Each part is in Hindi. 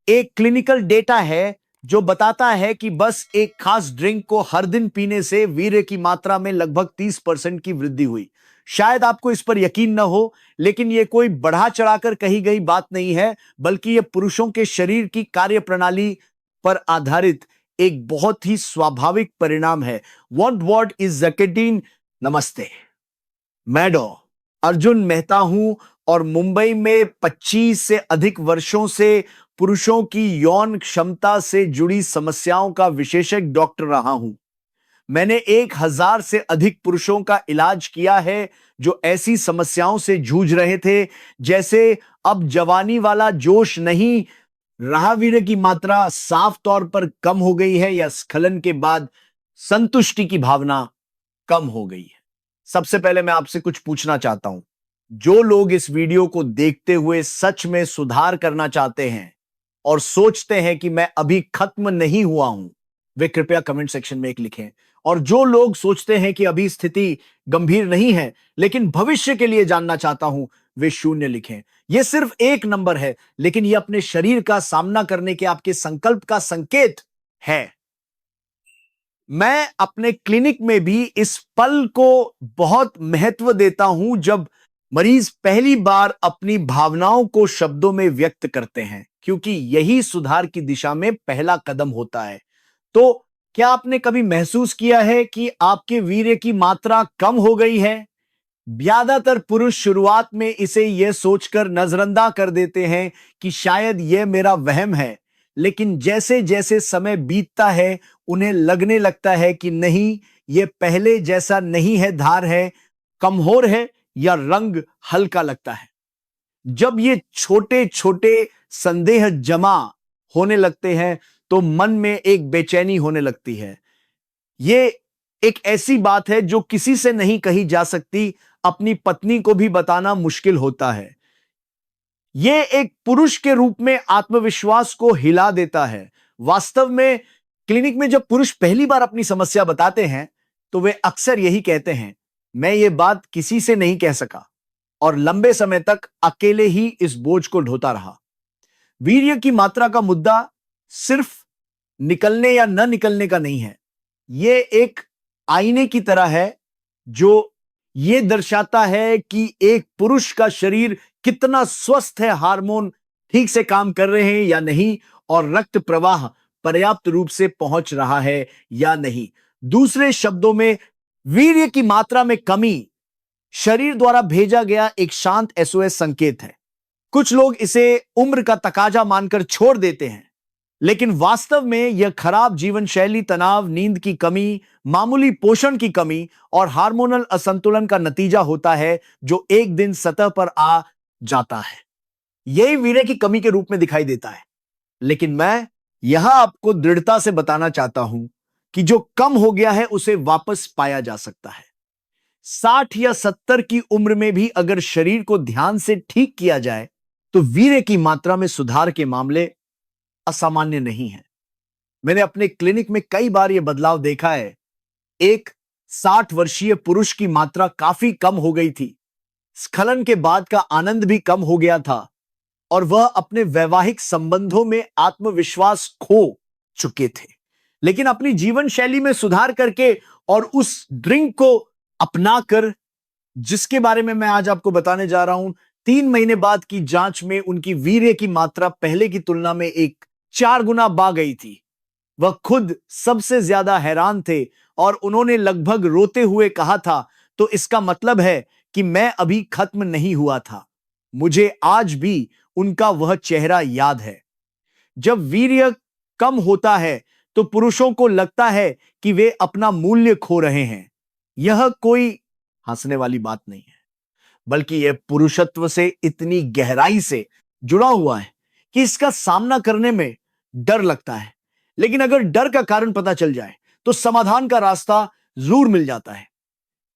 एक क्लिनिकल डेटा है जो बताता है कि बस एक खास ड्रिंक को हर दिन पीने से वीर्य की मात्रा में लगभग 30% की वृद्धि हुई। शायद आपको इस पर यकीन न हो, लेकिन यह कोई बढ़ा चढ़ाकर कही गई बात नहीं है, बल्कि यह पुरुषों के शरीर की कार्यप्रणाली पर आधारित एक बहुत ही स्वाभाविक परिणाम है। व्हाट इज जकेटीन? नमस्ते, मैं डॉ अर्जुन मेहता हूं और मुंबई में 25 से अधिक वर्षों से पुरुषों की यौन क्षमता से जुड़ी समस्याओं का विशेषज्ञ डॉक्टर रहा हूं। मैंने 1000 से अधिक पुरुषों का इलाज किया है जो ऐसी समस्याओं से जूझ रहे थे, जैसे अब जवानी वाला जोश नहीं रहा, वीर्य की मात्रा साफ तौर पर कम हो गई है, या स्खलन के बाद संतुष्टि की भावना कम हो गई है। सबसे पहले मैं आपसे कुछ पूछना चाहता हूं। जो लोग इस वीडियो को देखते हुए सच में सुधार करना चाहते हैं और सोचते हैं कि मैं अभी खत्म नहीं हुआ हूं, वे कृपया कमेंट सेक्शन में एक लिखें। और जो लोग सोचते हैं कि अभी स्थिति गंभीर नहीं है लेकिन भविष्य के लिए जानना चाहता हूं, वे 0 लिखें। यह सिर्फ एक नंबर है, लेकिन यह अपने शरीर का सामना करने के आपके संकल्प का संकेत है। मैं अपने क्लिनिक में भी इस पल को बहुत महत्व देता हूं जब मरीज पहली बार अपनी भावनाओं को शब्दों में व्यक्त करते हैं, क्योंकि यही सुधार की दिशा में पहला कदम होता है। तो क्या आपने कभी महसूस किया है कि आपके वीर्य की मात्रा कम हो गई है? ज्यादातर पुरुष शुरुआत में इसे यह सोचकर नजरअंदाज कर देते हैं कि शायद यह मेरा वहम है, लेकिन जैसे जैसे समय बीतता है उन्हें लगने लगता है कि नहीं, यह पहले जैसा नहीं है, धार है, कमजोर है या रंग हल्का लगता है। जब ये छोटे छोटे संदेह जमा होने लगते हैं तो मन में एक बेचैनी होने लगती है। ये एक ऐसी बात है जो किसी से नहीं कही जा सकती, अपनी पत्नी को भी बताना मुश्किल होता है। यह एक पुरुष के रूप में आत्मविश्वास को हिला देता है। वास्तव में क्लिनिक में जब पुरुष पहली बार अपनी समस्या बताते हैं तो वे अक्सर यही कहते हैं, मैं ये बात किसी से नहीं कह सका और लंबे समय तक अकेले ही इस बोझ को ढोता रहा। वीर्य की मात्रा का मुद्दा सिर्फ निकलने या न निकलने का नहीं है। यह एक आईने की तरह है जो यह दर्शाता है कि एक पुरुष का शरीर कितना स्वस्थ है, हार्मोन ठीक से काम कर रहे हैं या नहीं, और रक्त प्रवाह पर्याप्त रूप से पहुंच रहा है या नहीं। दूसरे शब्दों में, वीर्य की मात्रा में कमी शरीर द्वारा भेजा गया एक शांत एसओएस संकेत है। कुछ लोग इसे उम्र का तकाजा मानकर छोड़ देते हैं, लेकिन वास्तव में यह खराब जीवन शैली, तनाव, नींद की कमी, मामूली पोषण की कमी और हार्मोनल असंतुलन का नतीजा होता है जो एक दिन सतह पर आ जाता है। यही वीर्य की कमी के रूप में दिखाई देता है। लेकिन मैं यहां आपको दृढ़ता से बताना चाहता हूं कि जो कम हो गया है उसे वापस पाया जा सकता है। 60 या 70 की उम्र में भी अगर शरीर को ध्यान से ठीक किया जाए तो वीर्य की मात्रा में सुधार के मामले असामान्य नहीं है। मैंने अपने क्लिनिक में कई बार यह बदलाव देखा है। एक 60 वर्षीय पुरुष की मात्रा काफी कम हो गई थी, स्खलन के बाद का आनंद भी कम हो गया था और वह अपने वैवाहिक संबंधों में आत्मविश्वास खो चुके थे। लेकिन अपनी जीवन शैली में सुधार करके और उस ड्रिंक को अपनाकर, जिसके बारे में मैं आज आपको बताने जा रहा हूं, 3 महीने बाद की जांच में उनकी वीर्य की मात्रा पहले की तुलना में 4 गुना बढ़ गई थी। वह खुद सबसे ज्यादा हैरान थे और उन्होंने लगभग रोते हुए कहा था, तो इसका मतलब है कि मैं अभी खत्म नहीं हुआ था। मुझे आज भी उनका वह चेहरा याद है। जब वीर्य कम होता है तो पुरुषों को लगता है कि वे अपना मूल्य खो रहे हैं। यह कोई हंसने वाली बात नहीं है, बल्कि यह पुरुषत्व से इतनी गहराई से जुड़ा हुआ है कि इसका सामना करने में डर लगता है। लेकिन अगर डर का कारण पता चल जाए तो समाधान का रास्ता जरूर मिल जाता है।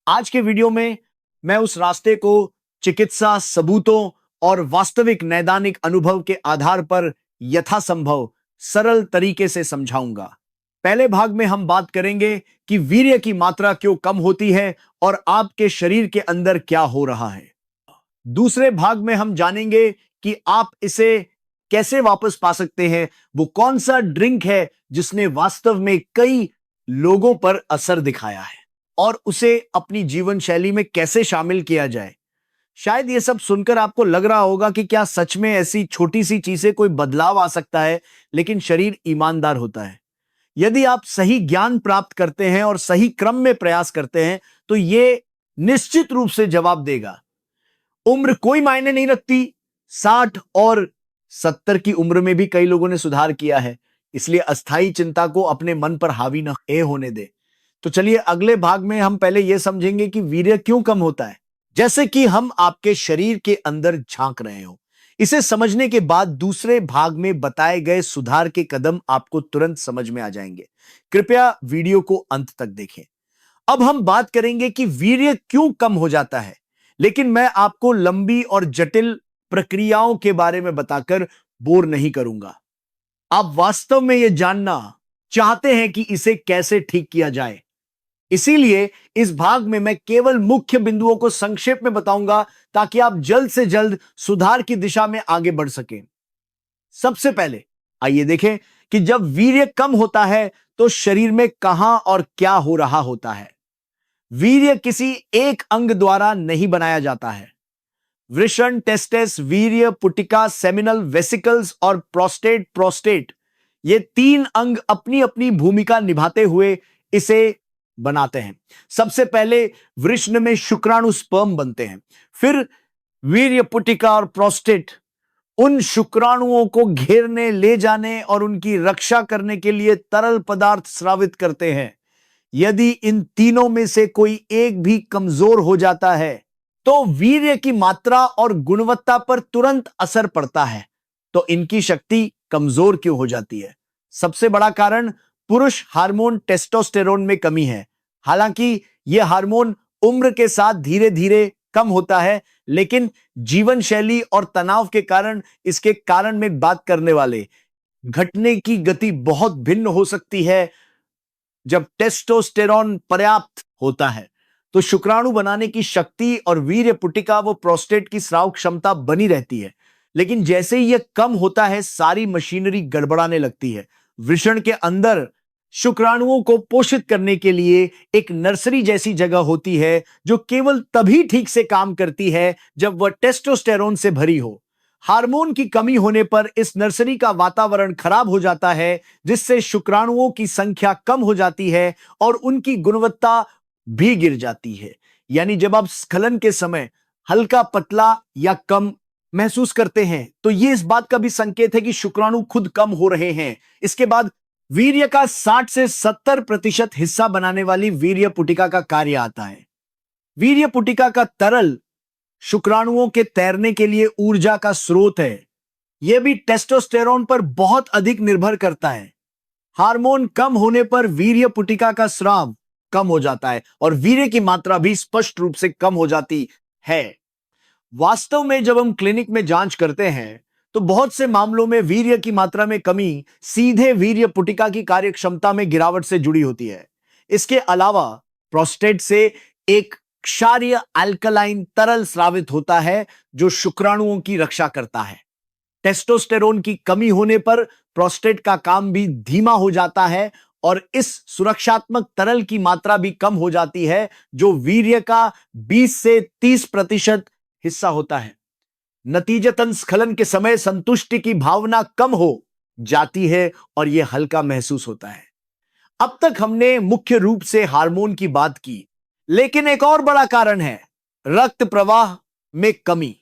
आज के वीडियो में मैं उस रास्ते को चिकित्सा सबूतों और वास्तविक नैदानिक अनुभव के आधार पर यथासंभव सरल तरीके से समझाऊंगा। पहले भाग में हम बात करेंगे कि वीर्य की मात्रा क्यों कम होती है और आपके शरीर के अंदर क्या हो रहा है। दूसरे भाग में हम जानेंगे कि आप इसे कैसे वापस पा सकते हैं, वो कौन सा ड्रिंक है जिसने वास्तव में कई लोगों पर असर दिखाया है और उसे अपनी जीवन शैली में कैसे शामिल किया जाए। शायद ये सब सुनकर आपको लग रहा होगा कि क्या सच में ऐसी छोटी सी चीजें कोई बदलाव आ सकता है, लेकिन शरीर ईमानदार होता है। यदि आप सही ज्ञान प्राप्त करते हैं और सही क्रम में प्रयास करते हैं तो ये निश्चित रूप से जवाब देगा। उम्र कोई मायने नहीं रखती। 60 और 70 की उम्र में भी कई लोगों ने सुधार किया है। इसलिए अस्थाई चिंता को अपने मन पर हावी न होने दे। तो चलिए अगले भाग में हम पहले यह समझेंगे कि वीर्य क्यों कम होता है, जैसे कि हम आपके शरीर के अंदर झांक रहे हो। इसे समझने के बाद दूसरे भाग में बताए गए सुधार के कदम आपको तुरंत समझ में आ जाएंगे। कृपया वीडियो को अंत तक देखें। अब हम बात करेंगे कि वीर्य क्यों कम हो जाता है, लेकिन मैं आपको लंबी और जटिल प्रक्रियाओं के बारे में बताकर बोर नहीं करूंगा। आप वास्तव में यह जानना चाहते हैं कि इसे कैसे ठीक किया जाए। इसीलिए इस भाग में मैं केवल मुख्य बिंदुओं को संक्षेप में बताऊंगा ताकि आप जल्द से जल्द सुधार की दिशा में आगे बढ़ सकें। सबसे पहले आइए देखें कि जब वीर्य कम होता है तो शरीर में कहां और क्या हो रहा होता है। वीर्य किसी एक अंग द्वारा नहीं बनाया जाता है। वृषण, टेस्टेस, वीर्य, पुटिका, सेमिनल वेसिकल्स और प्रोस्टेट ये 3 अंग अपनी अपनी भूमिका निभाते हुए इसे बनाते हैं। सबसे पहले वृषण में शुक्राणु स्पर्म बनते हैं। फिर वीर्य, पुटिका और प्रोस्टेट उन शुक्राणुओं को घेरने, ले जाने और उनकी रक्षा करने के लिए तरल पदार्थ स्रावित करते हैं। यदि इन तीनों में से कोई एक भी कमजोर हो जाता है तो वीर्य की मात्रा और गुणवत्ता पर तुरंत असर पड़ता है। तो इनकी शक्ति कमजोर क्यों हो जाती है? सबसे बड़ा कारण पुरुष हार्मोन टेस्टोस्टेरोन में कमी है। हालांकि यह हार्मोन उम्र के साथ धीरे धीरे कम होता है, लेकिन जीवन शैली और तनाव के कारण इसके कारण में बात करने वाले घटने की गति बहुत भिन्न हो सकती है। जब टेस्टोस्टेरोन पर्याप्त होता है तो शुक्राणु बनाने की शक्ति और वीर्य, पुटिका व प्रोस्टेट की स्राव क्षमता बनी रहती है। लेकिन जैसे ही यह कम होता है सारी मशीनरी गड़बड़ाने लगती है। वृषण के अंदर शुक्राणुओं को पोषित करने के लिए एक नर्सरी जैसी जगह होती है जो केवल तभी ठीक से काम करती है जब वह टेस्टोस्टेरोन से भरी हो। हार्मोन की कमी होने पर इस नर्सरी का वातावरण खराब हो जाता है, जिससे शुक्राणुओं की संख्या कम हो जाती है और उनकी गुणवत्ता भी गिर जाती है। यानी जब आप स्खलन के समय हल्का, पतला या कम महसूस करते हैं तो यह इस बात का भी संकेत है कि शुक्राणु खुद कम हो रहे हैं। इसके बाद वीर्य का 60 से 70% हिस्सा बनाने वाली वीर्य पुटिका का कार्य आता है। वीर्य पुटिका का तरल शुक्राणुओं के तैरने के लिए ऊर्जा का स्रोत है। यह भी टेस्टोस्टेरोन पर बहुत अधिक निर्भर करता है। हार्मोन कम होने पर वीर्य पुटिका का स्राव कम हो जाता है और वीर्य की मात्रा भी स्पष्ट रूप से कम हो जाती है। वास्तव में जब हम क्लिनिक में जांच करते हैं तो बहुत से मामलों में वीर्य की मात्रा में कमी सीधे वीर्य पुटिका की कार्यक्षमता में गिरावट से जुड़ी होती है। इसके अलावा प्रोस्टेट से एक क्षारीय अल्कलाइन तरल स्रावित होता है जो शुक्राणुओं की रक्षा करता है। टेस्टोस्टेरोन की कमी होने पर प्रोस्टेट का काम भी धीमा हो जाता है और इस सुरक्षात्मक तरल की मात्रा भी कम हो जाती है जो वीर्य का 20 से 30% हिस्सा होता है। नतीजतन स्खलन के समय संतुष्टि की भावना कम हो जाती है और यह हल्का महसूस होता है। अब तक हमने मुख्य रूप से हार्मोन की बात की, लेकिन एक और बड़ा कारण है रक्त प्रवाह में कमी।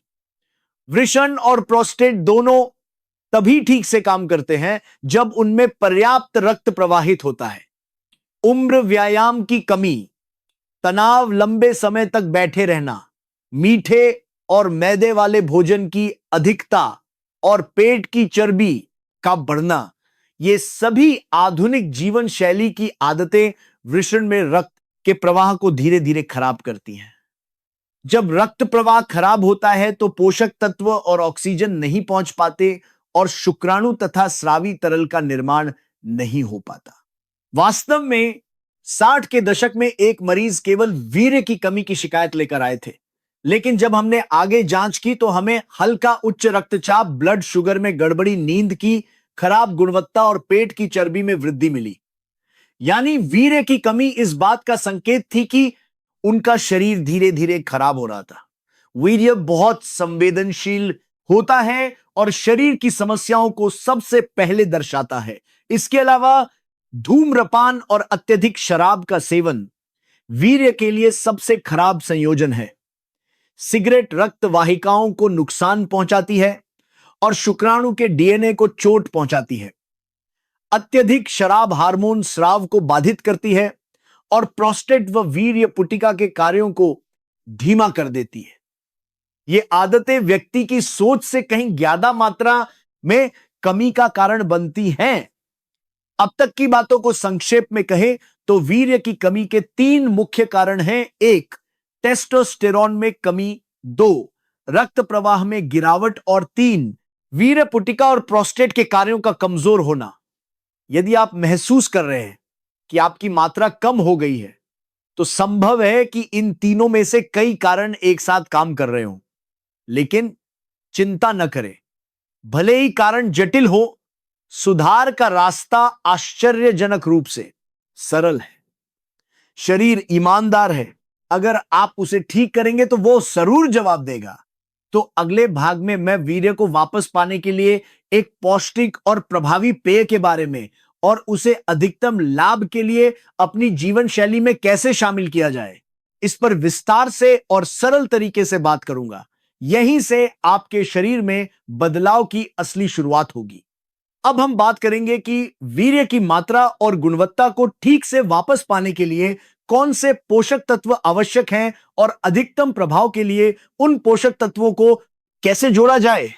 वृषण और प्रोस्टेट दोनों तभी ठीक से काम करते हैं जब उनमें पर्याप्त रक्त प्रवाहित होता है। उम्र, व्यायाम की कमी, तनाव, लंबे समय तक बैठे रहना, मीठे और मैदे वाले भोजन की अधिकता और पेट की चर्बी का बढ़ना, ये सभी आधुनिक जीवन शैली की आदतें वृषण में रक्त के प्रवाह को धीरे धीरे खराब करती हैं। जब रक्त प्रवाह खराब होता है तो पोषक तत्व और ऑक्सीजन नहीं पहुंच पाते और शुक्राणु तथा स्रावी तरल का निर्माण नहीं हो पाता। वास्तव में 60 के दशक में एक मरीज केवल वीर्य की कमी की शिकायत लेकर आए थे। लेकिन जब हमने आगे जांच की तो हमें हल्का उच्च रक्तचाप, ब्लड शुगर में गड़बड़ी, नींद की खराब गुणवत्ता और पेट की चर्बी में वृद्धि मिली। यानी वीर्य की कमी इस बात का संकेत थी कि उनका शरीर धीरे धीरे खराब हो रहा था। वीर्य बहुत संवेदनशील होता है और शरीर की समस्याओं को सबसे पहले दर्शाता है। इसके अलावा धूम्रपान और अत्यधिक शराब का सेवन वीर्य के लिए सबसे खराब संयोजन है। सिगरेट रक्त वाहिकाओं को नुकसान पहुंचाती है और शुक्राणु के डीएनए को चोट पहुंचाती है। अत्यधिक शराब हार्मोन स्राव को बाधित करती है और प्रोस्टेट व वीर्य पुटिका के कार्यों को धीमा कर देती है। ये आदतें व्यक्ति की सोच से कहीं ज्यादा मात्रा में कमी का कारण बनती हैं। अब तक की बातों को संक्षेप में कहें तो वीर्य की कमी के 3 मुख्य कारण हैं। 1, टेस्टोस्टेरोन में कमी। 2, रक्त प्रवाह में गिरावट। और 3, वीर्य पुटिका और प्रोस्टेट के कार्यों का कमजोर होना। यदि आप महसूस कर रहे हैं कि आपकी मात्रा कम हो गई है तो संभव है कि इन तीनों में से कई कारण एक साथ काम कर रहे हों। लेकिन चिंता न करें, भले ही कारण जटिल हो, सुधार का रास्ता आश्चर्यजनक रूप से सरल है। शरीर ईमानदार है, अगर आप उसे ठीक करेंगे तो वो जरूर जवाब देगा। तो अगले भाग में मैं वीर्य को वापस पाने के लिए एक पौष्टिक और प्रभावी पेय के बारे में और उसे अधिकतम लाभ के लिए अपनी जीवन शैली में कैसे शामिल किया जाए, इस पर विस्तार से और सरल तरीके से बात करूंगा। यहीं से आपके शरीर में बदलाव की असली शुरुआत होगी। अब हम बात करेंगे कि वीर्य की मात्रा और गुणवत्ता को ठीक से वापस पाने के लिए कौन से पोषक तत्व आवश्यक हैं और अधिकतम प्रभाव के लिए उन पोषक तत्वों को कैसे जोड़ा जाए।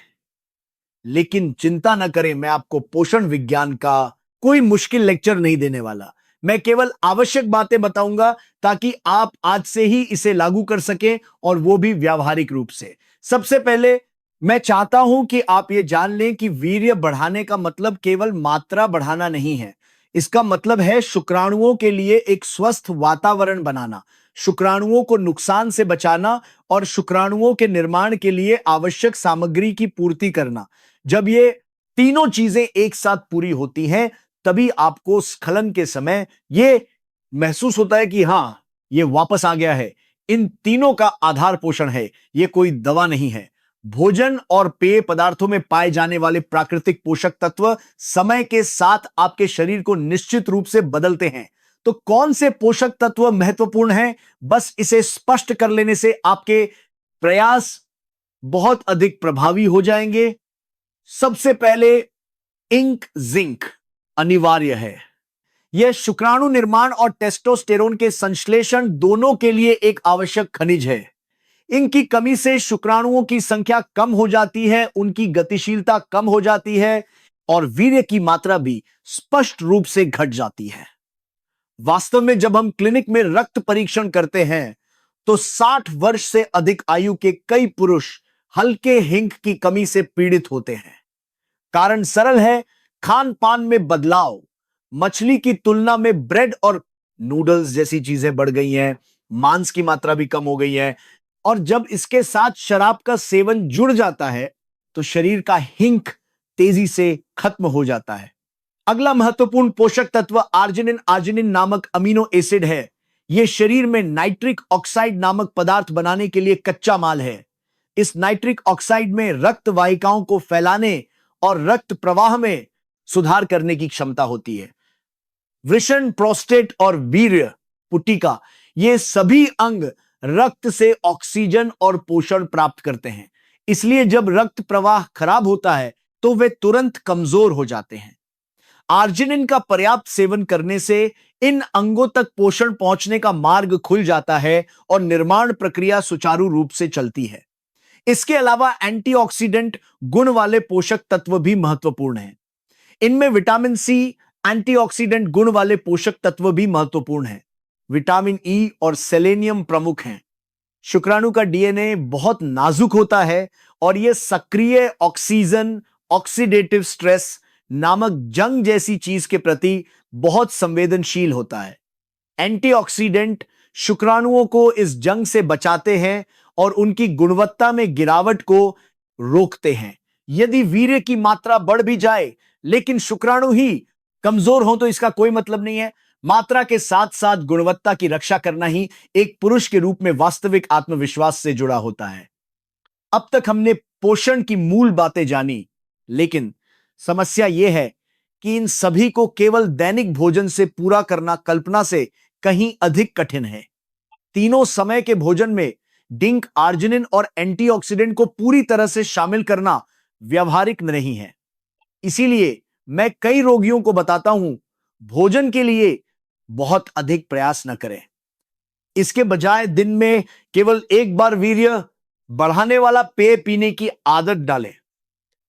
लेकिन चिंता न करें, मैं आपको पोषण विज्ञान का कोई मुश्किल लेक्चर नहीं देने वाला। मैं केवल आवश्यक बातें बताऊंगा ताकि आप आज से ही इसे लागू कर सकें, और वो भी व्यावहारिक रूप से। सबसे पहले मैं चाहता हूं कि आप ये जान लें कि वीर्य बढ़ाने का मतलब केवल मात्रा बढ़ाना नहीं है। इसका मतलब है शुक्राणुओं के लिए एक स्वस्थ वातावरण बनाना, शुक्राणुओं को नुकसान से बचाना और शुक्राणुओं के निर्माण के लिए आवश्यक सामग्री की पूर्ति करना। जब ये तीनों चीजें एक साथ पूरी होती हैं, तभी आपको स्खलन के समय ये महसूस होता है कि हां, ये वापस आ गया है। इन तीनों का आधार पोषण है, ये कोई दवा नहीं है। भोजन और पेय पदार्थों में पाए जाने वाले प्राकृतिक पोषक तत्व समय के साथ आपके शरीर को निश्चित रूप से बदलते हैं। तो कौन से पोषक तत्व महत्वपूर्ण हैं, बस इसे स्पष्ट कर लेने से आपके प्रयास बहुत अधिक प्रभावी हो जाएंगे। सबसे पहले इंक जिंक अनिवार्य है। यह शुक्राणु निर्माण और टेस्टोस्टेरोन के संश्लेषण दोनों के लिए एक आवश्यक खनिज है। इनकी कमी से शुक्राणुओं की संख्या कम हो जाती है, उनकी गतिशीलता कम हो जाती है और वीर्य की मात्रा भी स्पष्ट रूप से घट जाती है। वास्तव में जब हम क्लिनिक में रक्त परीक्षण करते हैं तो 60 वर्ष से अधिक आयु के कई पुरुष हल्के हिंक की कमी से पीड़ित होते हैं। कारण सरल है, खान पान में बदलाव। मछली की तुलना में ब्रेड और नूडल्स जैसी चीजें बढ़ गई हैं, मांस की मात्रा भी कम हो गई है, और जब इसके साथ शराब का सेवन जुड़ जाता है तो शरीर का हिंक तेजी से खत्म हो जाता है। अगला महत्वपूर्ण पोषक तत्व आर्जिनिन आर्जिनिन नामक अमीनो एसिड है। यह शरीर में नाइट्रिक ऑक्साइड नामक पदार्थ बनाने के लिए कच्चा माल है। इस नाइट्रिक ऑक्साइड में रक्त वाहिकाओं को फैलाने और रक्त प्रवाह में सुधार करने की क्षमता होती है। वृषण, प्रोस्टेट और वीर्य पुटिका, ये सभी अंग रक्त से ऑक्सीजन और पोषण प्राप्त करते हैं। इसलिए जब रक्त प्रवाह खराब होता है तो वे तुरंत कमजोर हो जाते हैं। आर्जिनिन का पर्याप्त सेवन करने से इन अंगों तक पोषण पहुंचने का मार्ग खुल जाता है और निर्माण प्रक्रिया सुचारू रूप से चलती है। इसके अलावा एंटीऑक्सीडेंट गुण वाले पोषक तत्व भी महत्वपूर्ण हैं। इनमें विटामिन सी, एंटीऑक्सीडेंट गुण वाले पोषक तत्व भी महत्वपूर्ण हैं। विटामिन ई और सेलेनियम प्रमुख हैं। शुक्राणु का डीएनए बहुत नाजुक होता है और यह सक्रिय ऑक्सीजन ऑक्सीडेटिव स्ट्रेस नामक जंग जैसी चीज के प्रति बहुत संवेदनशील होता है। एंटीऑक्सीडेंट शुक्राणुओं को इस जंग से बचाते हैं और उनकी गुणवत्ता में गिरावट को रोकते हैं। यदि वीर्य की मात्रा बढ़ भी जाए लेकिन शुक्राणु ही कमजोर हो तो इसका कोई मतलब नहीं है। मात्रा के साथ साथ गुणवत्ता की रक्षा करना ही एक पुरुष के रूप में वास्तविक आत्मविश्वास से जुड़ा होता है। अब तक हमने पोषण की मूल बातें जानी, लेकिन समस्या यह है कि इन सभी को केवल दैनिक भोजन से पूरा करना कल्पना से कहीं अधिक कठिन है। तीनों समय के भोजन में जिंक, आर्जिनिन और एंटीऑक्सीडेंट को पूरी तरह से शामिल करना व्यवहारिक नहीं है। इसीलिए मैं कई रोगियों को बताता हूं, भोजन के लिए बहुत अधिक प्रयास न करें। इसके बजाय दिन में केवल एक बार वीर्य बढ़ाने वाला पेय पीने की आदत डालें।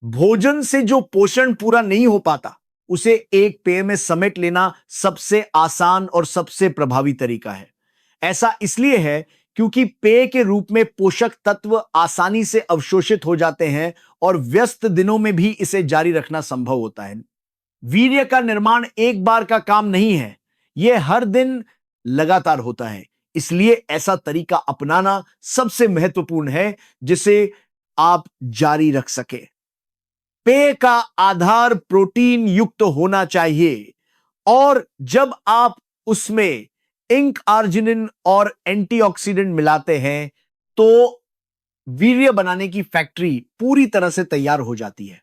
भोजन से जो पोषण पूरा नहीं हो पाता उसे एक पेय में समेट लेना सबसे आसान और सबसे प्रभावी तरीका है। ऐसा इसलिए है क्योंकि पेय के रूप में पोषक तत्व आसानी से अवशोषित हो जाते हैं और व्यस्त दिनों में भी इसे जारी रखना संभव होता है। वीर्य का निर्माण एक बार का काम नहीं है, यह हर दिन लगातार होता है। इसलिए ऐसा तरीका अपनाना सबसे महत्वपूर्ण है जिसे आप जारी रख सके। पेय का आधार प्रोटीन युक्त होना चाहिए और जब आप उसमें इंक, आर्जिनिन और एंटीऑक्सीडेंट मिलाते हैं तो वीर्य बनाने की फैक्ट्री पूरी तरह से तैयार हो जाती है।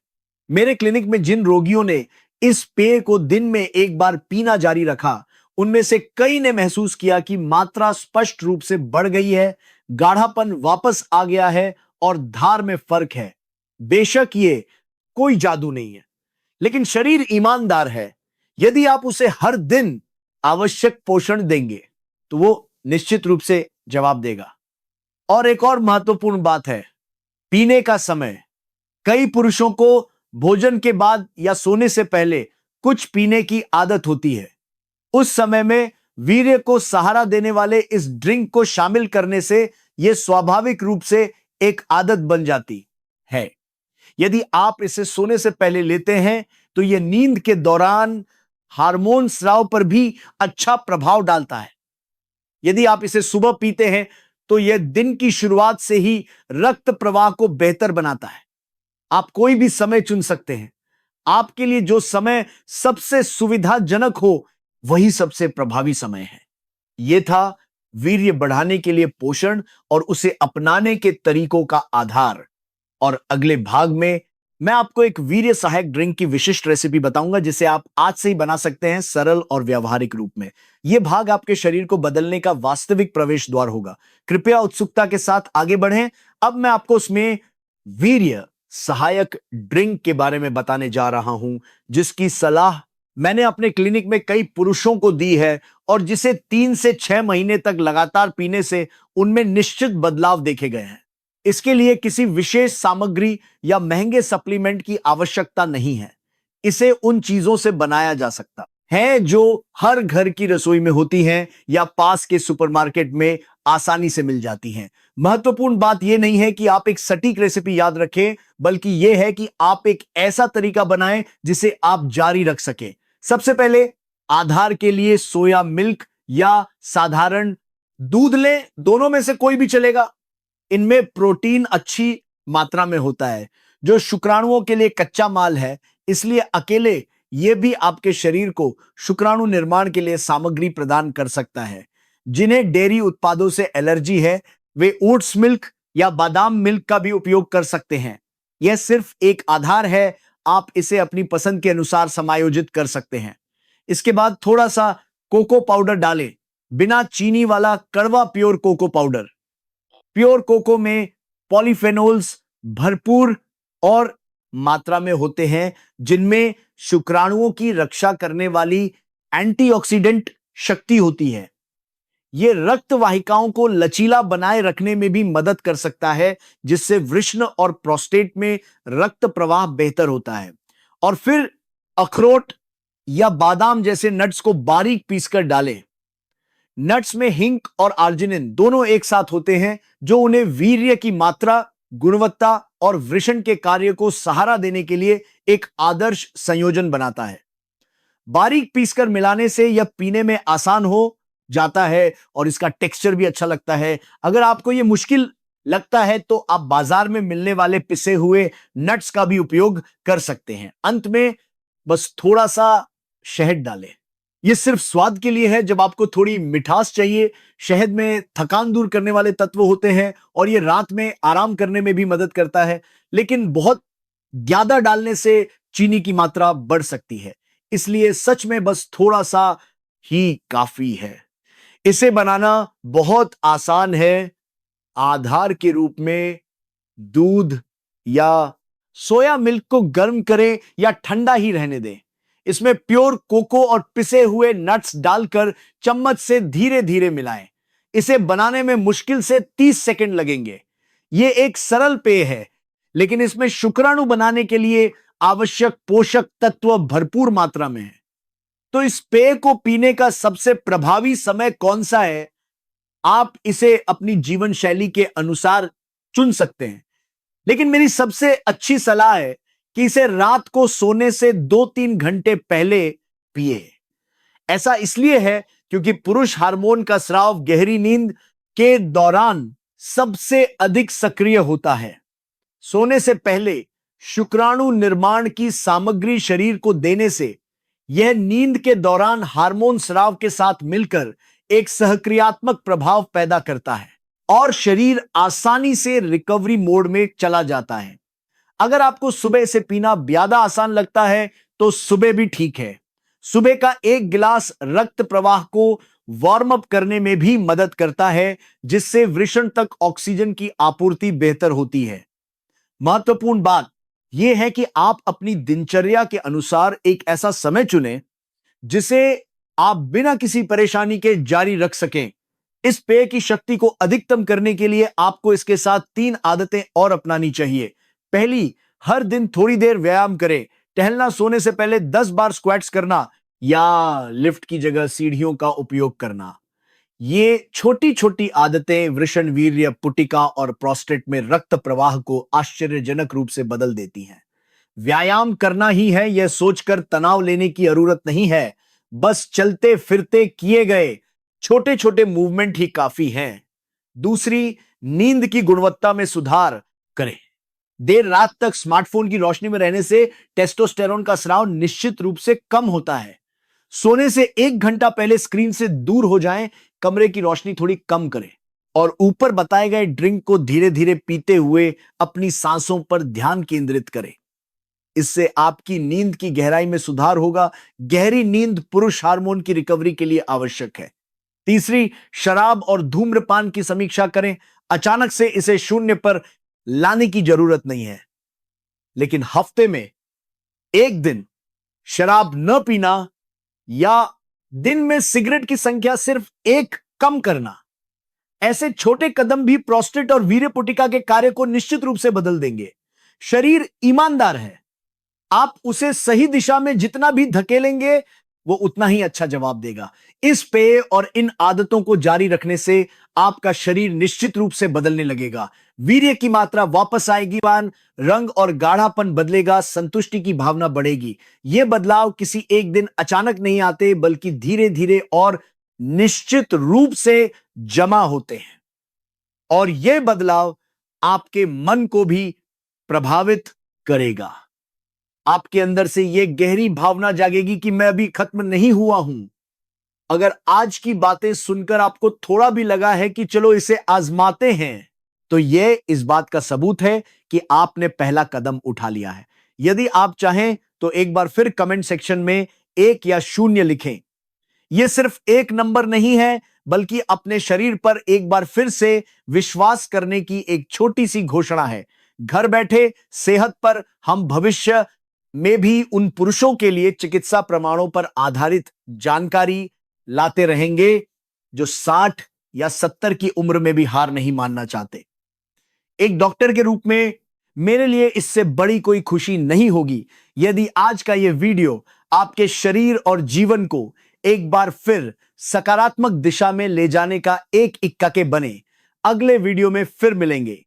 मेरे क्लिनिक में जिन रोगियों ने इस पेय को दिन में एक बार पीना जारी रखा, उनमें से कई ने महसूस किया कि मात्रा स्पष्ट रूप से बढ़ गई है, गाढ़ापन वापस आ गया है और धार में फर्क है। बेशक ये कोई जादू नहीं है, लेकिन शरीर ईमानदार है। यदि आप उसे हर दिन आवश्यक पोषण देंगे तो वो निश्चित रूप से जवाब देगा। और एक और महत्वपूर्ण बात है, पीने का समय। कई पुरुषों को भोजन के बाद या सोने से पहले कुछ पीने की आदत होती है। उस समय में वीर्य को सहारा देने वाले इस ड्रिंक को शामिल करने से यह स्वाभाविक रूप से एक आदत बन जाती है। यदि आप इसे सोने से पहले लेते हैं तो यह नींद के दौरान हार्मोन स्राव पर भी अच्छा प्रभाव डालता है। यदि आप इसे सुबह पीते हैं तो यह दिन की शुरुआत से ही रक्त प्रवाह को बेहतर बनाता है। आप कोई भी समय चुन सकते हैं। आपके लिए जो समय सबसे सुविधाजनक हो वही सबसे प्रभावी समय है। यह था वीर्य बढ़ाने के लिए पोषण और उसे अपनाने के तरीकों का आधार। और अगले भाग में मैं आपको एक वीर्य सहायक ड्रिंक की विशिष्ट रेसिपी बताऊंगा जिसे आप आज से ही बना सकते हैं सरल और व्यावहारिक रूप में। यह भाग आपके शरीर को बदलने का वास्तविक प्रवेश द्वार होगा। कृपया उत्सुकता के साथ आगे बढ़ें। अब मैं आपको उसमें वीर्य सहायक ड्रिंक के बारे में बताने जा रहा हूं जिसकी सलाह मैंने अपने क्लिनिक में कई पुरुषों को दी है और जिसे 3 से 6 महीने तक लगातार पीने से उनमें निश्चित बदलाव देखे गए हैं। इसके लिए किसी विशेष सामग्री या महंगे सप्लीमेंट की आवश्यकता नहीं है। इसे उन चीजों से बनाया जा सकता है जो हर घर की रसोई में होती हैं या पास के सुपरमार्केट में आसानी से मिल जाती हैं। महत्वपूर्ण बात यह नहीं है कि आप एक सटीक रेसिपी याद रखें, बल्कि यह है कि आप एक ऐसा तरीका बनाएं जिसे आप जारी रख सकें। सबसे पहले आधार के लिए सोया मिल्क या साधारण दूध लें, दोनों में से कोई भी चलेगा। इनमें प्रोटीन अच्छी मात्रा में होता है जो शुक्राणुओं के लिए कच्चा माल है, इसलिए अकेले यह भी आपके शरीर को शुक्राणु निर्माण के लिए सामग्री प्रदान कर सकता है। जिन्हें डेयरी उत्पादों से एलर्जी है वे ओट्स मिल्क या बादाम मिल्क का भी उपयोग कर सकते हैं। यह सिर्फ एक आधार है, आप इसे अपनी पसंद के अनुसार समायोजित कर सकते हैं। इसके बाद थोड़ा सा कोको पाउडर डालें, बिना चीनी वाला कड़वा pure cocoa powder. Pure cocoa में पॉलीफेनोल्स भरपूर और मात्रा में होते हैं जिनमें शुक्राणुओं की रक्षा करने वाली एंटीऑक्सीडेंट शक्ति होती है। यह रक्त वाहिकाओं को लचीला बनाए रखने में भी मदद कर सकता है जिससे वृषण और प्रोस्टेट में रक्त प्रवाह बेहतर होता है। और फिर अखरोट या बादाम जैसे नट्स को बारीक पीसकर डालें। नट्स में हिंक और आर्जिनिन दोनों एक साथ होते हैं जो उन्हें वीर्य की मात्रा, गुणवत्ता और वृषण के कार्य को सहारा देने के लिए एक आदर्श संयोजन बनाता है। बारीक पीसकर मिलाने से यह पीने में आसान हो जाता है और इसका टेक्सचर भी अच्छा लगता है। अगर आपको यह मुश्किल लगता है तो आप बाजार में मिलने वाले पिसे हुए नट्स का भी उपयोग कर सकते हैं। अंत में बस थोड़ा सा शहद डालें। यह सिर्फ स्वाद के लिए है। जब आपको थोड़ी मिठास चाहिए, शहद में थकान दूर करने वाले तत्व होते हैं और यह रात में आराम करने में भी मदद करता है। लेकिन बहुत ज्यादा डालने से चीनी की मात्रा बढ़ सकती है, इसलिए सच में बस थोड़ा सा ही काफी है। इसे बनाना बहुत आसान है। आधार के रूप में दूध या सोया मिल्क को गर्म करें या ठंडा ही रहने दें। इसमें प्योर कोको और पिसे हुए नट्स डालकर चम्मच से धीरे धीरे मिलाएं। इसे बनाने में मुश्किल से 30 सेकंड लगेंगे। यह एक सरल पेय है, लेकिन इसमें शुक्राणु बनाने के लिए आवश्यक पोषक तत्व भरपूर मात्रा में है। तो इस पेय को पीने का सबसे प्रभावी समय कौन सा है? आप इसे अपनी जीवन शैली के अनुसार चुन सकते हैं, लेकिन मेरी सबसे अच्छी सलाह है कि इसे रात को सोने से 2-3 घंटे पहले पिए। ऐसा इसलिए है क्योंकि पुरुष हार्मोन का स्राव गहरी नींद के दौरान सबसे अधिक सक्रिय होता है। सोने से पहले शुक्राणु निर्माण की सामग्री शरीर को देने से यह नींद के दौरान हार्मोन स्राव के साथ मिलकर एक सहक्रियात्मक प्रभाव पैदा करता है और शरीर आसानी से रिकवरी मोड में चला जाता है। अगर आपको सुबह से पीना ज्यादा आसान लगता है तो सुबह भी ठीक है। सुबह का एक गिलास रक्त प्रवाह को वार्म अप करने में भी मदद करता है, जिससे वृषण तक ऑक्सीजन की आपूर्ति बेहतर होती है। महत्वपूर्ण बात यह है कि आप अपनी दिनचर्या के अनुसार एक ऐसा समय चुनें जिसे आप बिना किसी परेशानी के जारी रख सकें। इस पेय की शक्ति को अधिकतम करने के लिए आपको इसके साथ 3 आदतें और अपनानी चाहिए। पहली, हर दिन थोड़ी देर व्यायाम करें। टहलना, सोने से पहले 10 बार स्क्वाट्स करना या लिफ्ट की जगह सीढ़ियों का उपयोग करना। ये छोटी छोटी आदतें वृषण वीर्य, पुटिका और प्रोस्टेट में रक्त प्रवाह को आश्चर्यजनक रूप से बदल देती हैं। व्यायाम करना ही है, यह सोचकर तनाव लेने की जरूरत नहीं है। बस चलते फिरते किए गए छोटे छोटे मूवमेंट ही काफी हैं। दूसरी, नींद की गुणवत्ता में सुधार करें। देर रात तक स्मार्टफोन की रोशनी में रहने से टेस्टोस्टेरोन का स्राव निश्चित रूप से कम होता है। सोने से 1 घंटा पहले स्क्रीन से दूर हो जाएं, कमरे की रोशनी थोड़ी कम करें और ऊपर बताए गए ड्रिंक को धीरे धीरे पीते हुए अपनी सांसों पर ध्यान केंद्रित करें। इससे आपकी नींद की गहराई में सुधार होगा। गहरी नींद पुरुष हार्मोन की रिकवरी के लिए आवश्यक है। तीसरी, शराब और धूम्रपान की समीक्षा करें। अचानक से इसे शून्य पर लाने की जरूरत नहीं है, लेकिन हफ्ते में 1 दिन शराब न पीना या दिन में सिगरेट की संख्या सिर्फ 1 कम करना, ऐसे छोटे कदम भी प्रोस्टेट और वीर्यपुटिका के कार्य को निश्चित रूप से बदल देंगे। शरीर ईमानदार है, आप उसे सही दिशा में जितना भी धकेलेंगे वो उतना ही अच्छा जवाब देगा। इस पेय और इन आदतों को जारी रखने से आपका शरीर निश्चित रूप से बदलने लगेगा। वीर्य की मात्रा वापस आएगी, रंग और गाढ़ापन बदलेगा, संतुष्टि की भावना बढ़ेगी। ये बदलाव किसी एक दिन अचानक नहीं आते, बल्कि धीरे धीरे और निश्चित रूप से जमा होते हैं। और यह बदलाव आपके मन को भी प्रभावित करेगा। आपके अंदर से यह गहरी भावना जागेगी कि मैं अभी खत्म नहीं हुआ हूं। अगर आज की बातें सुनकर आपको थोड़ा भी लगा है कि चलो इसे आजमाते हैं, तो यह इस बात का सबूत है कि आपने पहला कदम उठा लिया है। यदि आप चाहें तो एक बार फिर कमेंट सेक्शन में 1 या 0 लिखें। यह सिर्फ एक नंबर नहीं है, बल्कि अपने शरीर पर एक बार फिर से विश्वास करने की एक छोटी सी घोषणा है। घर बैठे सेहत पर हम भविष्य में भी उन पुरुषों के लिए चिकित्सा प्रमाणों पर आधारित जानकारी लाते रहेंगे जो 60 या 70 की उम्र में भी हार नहीं मानना चाहते। एक डॉक्टर के रूप में मेरे लिए इससे बड़ी कोई खुशी नहीं होगी यदि आज का यह वीडियो आपके शरीर और जीवन को एक बार फिर सकारात्मक दिशा में ले जाने का एक इक्का के बने। अगले वीडियो में फिर मिलेंगे।